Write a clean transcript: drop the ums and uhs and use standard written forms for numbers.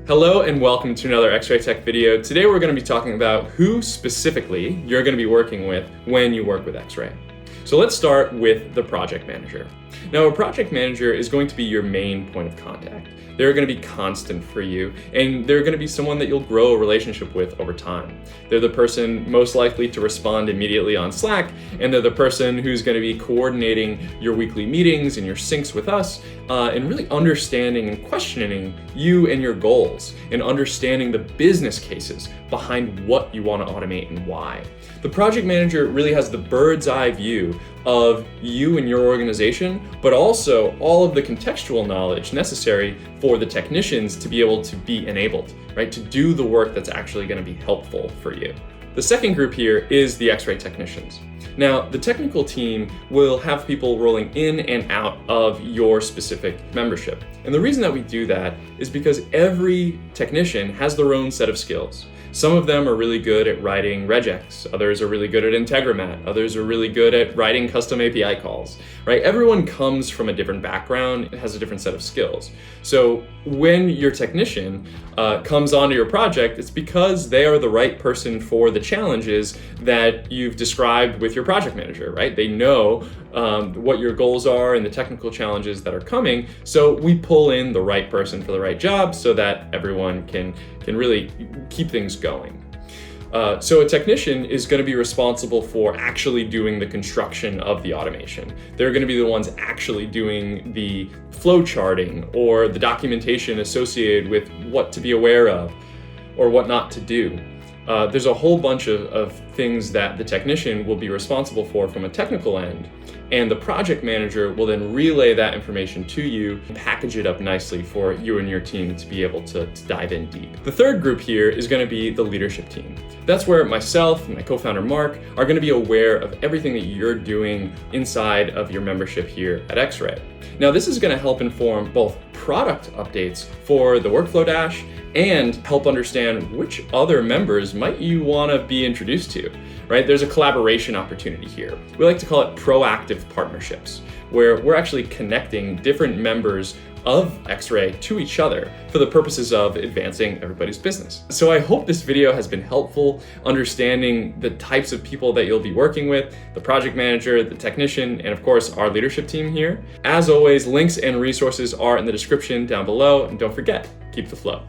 Hello and welcome to another XRay.Tech video. Today we're going to be talking about who specifically you're going to be working with when you work with XRay. So let's start with the project manager. Now, a project manager is going to be your main point of contact. They're going to be constant for you, and they're going to be someone that you'll grow a relationship with over time. They're the person most likely to respond immediately on Slack, and they're the person who's going to be coordinating your weekly meetings and your syncs with us, and really understanding and questioning you and your goals, and understanding the business cases behind what you want to automate and why. The project manager really has the bird's eye view of you and your organization, but also all of the contextual knowledge necessary for the technicians to be able to be enabled, right? To do the work that's actually going to be helpful for you. The second group here is the X-ray technicians. Now, the technical team will have people rolling in and out of your specific membership. And the reason that we do that is because every technician has their own set of skills. Some of them are really good at writing regex, others are really good at Integromat, others are really good at writing custom API calls, right? Everyone comes from a different background and has a different set of skills. So when your technician comes onto your project, it's because they are the right person for the challenges that you've described with your project manager, right? They know what your goals are and the technical challenges that are coming. So we pull in the right person for the right job so that everyone can really keep things going. So a technician is going to be responsible for actually doing the construction of the automation. They're going to be the ones actually doing the flow charting or the documentation associated with what to be aware of or what not to do. There's a whole bunch of things that the technician will be responsible for from a technical end, and the project manager will then relay that information to you and package it up nicely for you and your team to be able to dive in deep. The third group here is going to be the leadership team. That's where myself and my co-founder Mark are going to be aware of everything that you're doing inside of your membership here at XRay. Now, this is going to help inform both product updates for the workflow dash and help understand which other members might you want to be introduced to, right? There's a collaboration opportunity here. We like to call it proactive partnerships, where we're actually connecting different members of XRay to each other for the purposes of advancing everybody's business. So I hope this video has been helpful understanding the types of people that you'll be working with, the project manager, the technician, and of course our leadership team here. As always, links and resources are in the description down below, and don't forget, keep the flow.